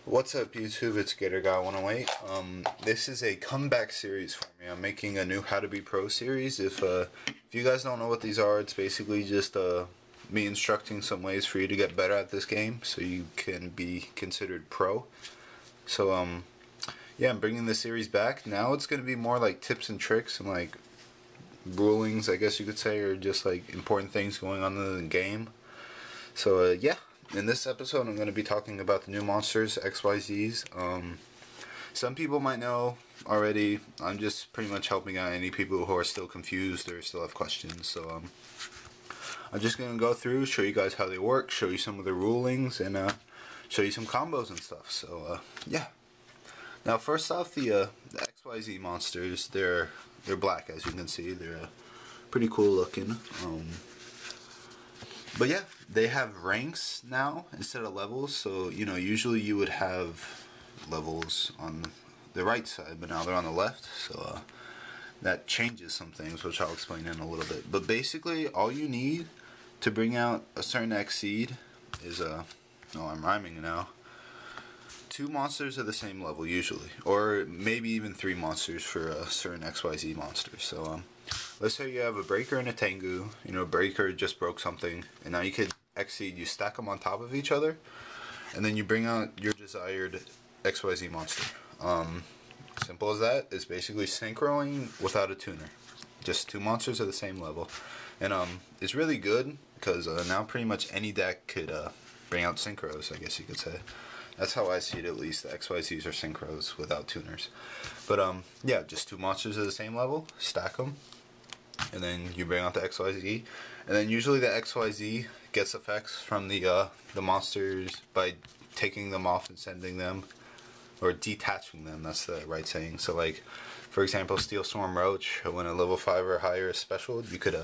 What's up YouTube, it's GatorGuy108. This is a comeback series for me. I'm making a new How to Be Pro series. If you guys don't know what these are, it's basically just me instructing some ways for you to get better at this game so you can be considered pro. So yeah, I'm bringing this series back. Now it's going to be more like tips and tricks and like rulings, I guess you could say, or just like important things going on in the game. So yeah. In this episode, I'm going to be talking about the new monsters, XYZs. Some people might know already. I'm just pretty much helping out any people who are still confused or still have questions. So I'm just going to go through, show you guys how they work, show you some of the rulings, and show you some combos and stuff. So yeah. Now first off, the XYZ monsters, they're black, as you can see. They're pretty cool looking. But yeah, they have ranks now instead of levels. So, you know, usually you would have levels on the right side, but now they're on the left. So that changes some things, which I'll explain in a little bit. But basically, all you need to bring out a certain Exceed is oh, I'm rhyming now. 2 monsters of the same level usually, or maybe even 3 monsters for a certain XYZ monster. So let's say you have a Breaker and a Tengu. You know, Breaker just broke something, and now you could Exceed. You stack them on top of each other, and then you bring out your desired XYZ monster. Simple as that. It's basically synchroing without a tuner. Just 2 monsters of the same level, and it's really good because now pretty much any deck could bring out synchros, I guess you could say. That's how I see it, at least. The XYZs are synchros without tuners. But yeah, just 2 monsters of the same level, stack them, and then you bring out the XYZ. And then usually the XYZ gets effects from the monsters by taking them off and sending them, or detaching them, that's the right saying. So like, for example, Steel Storm Roach, when a level 5 or higher is special, you could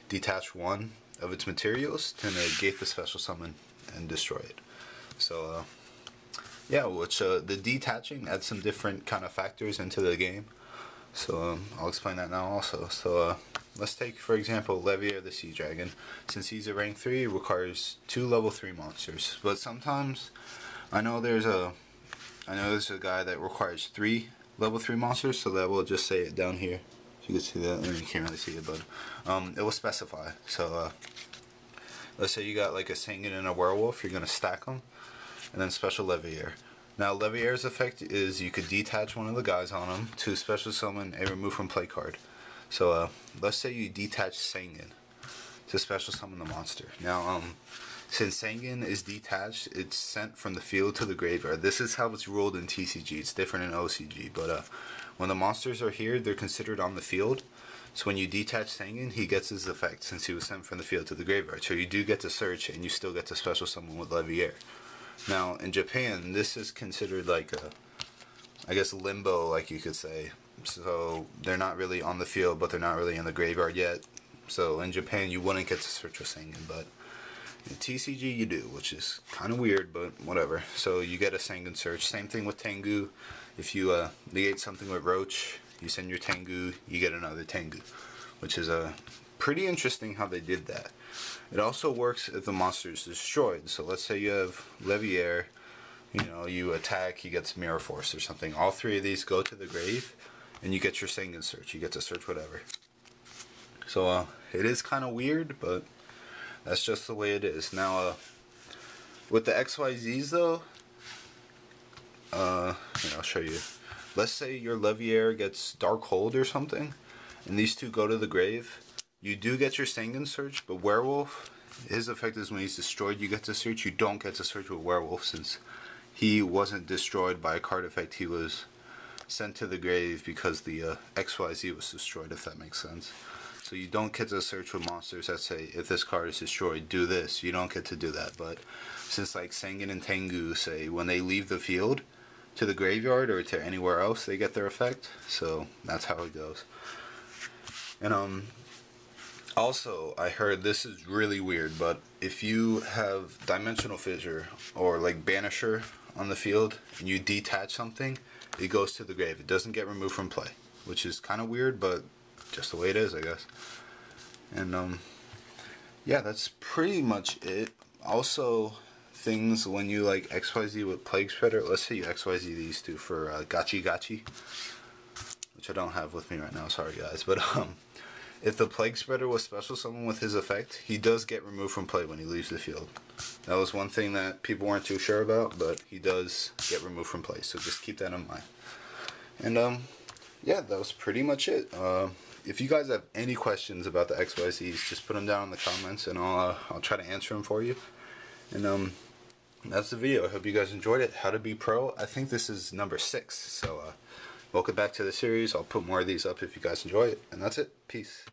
detach one of its materials to negate the special summon and destroy it. So yeah, which the detaching adds some different kind of factors into the game. So I'll explain that now also. So let's take, for example, Levier the Sea Dragon. Since he's a rank 3, it requires 2 level 3 monsters. But sometimes I know there's a guy that requires 3 level 3 monsters, so that will just say it down here. You can see that, you can't really see it, but it will specify. So let's say you got like a Sanguine and a Werewolf, you're gonna stack them. And then special Levier. Now Levier's effect is you could detach one of the guys on him to special summon a remove from play card. So let's say you detach Sanguine to special summon the monster. Now since Sanguine is detached, it's sent from the field to the graveyard. This is how it's ruled in TCG. It's different in OCG, but when the monsters are here, they're considered on the field. So when you detach Sanguine, he gets his effect since he was sent from the field to the graveyard. So you do get to search, and you still get to special summon with Levier. Now, in Japan, this is considered like a, I guess, limbo, like you could say. So, they're not really on the field, but they're not really in the graveyard yet. So, in Japan, you wouldn't get to search with Sanguine, but in TCG, you do, which is kind of weird, but whatever. So, you get a Sanguine search. Same thing with Tengu. If you negate something with Roach, you send your Tengu, you get another Tengu, which is pretty interesting how they did that. It also works if the monster is destroyed. So let's say you have Levier, you know, you attack, he gets Mirror Force or something. All 3 of these go to the grave, and you get your Sanguine search. You get to search whatever. So it is kind of weird, but that's just the way it is. Now, with the XYZs though, here, I'll show you. Let's say your Levier gets Dark Hold or something, and these 2 go to the grave. You do get your Sanguine search, but Werewolf, his effect is when he's destroyed, you get to search. You don't get to search with Werewolf since he wasn't destroyed by a card effect. He was sent to the grave because the XYZ was destroyed, if that makes sense. So you don't get to search with monsters that say, if this card is destroyed, do this. You don't get to do that. But since like Sanguine and Tengu say, when they leave the field to the graveyard or to anywhere else, they get their effect. So that's how it goes. And also, I heard this is really weird, but if you have Dimensional Fissure or like Banisher on the field and you detach something, it goes to the grave. It doesn't get removed from play, which is kind of weird, but just the way it is, I guess. And yeah, that's pretty much it. Also, things when you like XYZ with Plague Spreader. Let's say you XYZ these two for Gachi Gachi, which I don't have with me right now, sorry guys, but if the Plague Spreader was special summon with his effect, he does get removed from play when he leaves the field. That was one thing that people weren't too sure about, but he does get removed from play, so just keep that in mind. And yeah, that was pretty much it. If you guys have any questions about the XYZs, just put them down in the comments, and I'll try to answer them for you. And that's the video. I hope you guys enjoyed it. How to be pro. I think this is number 6, so welcome back to the series. I'll put more of these up if you guys enjoy it, and that's it. Peace.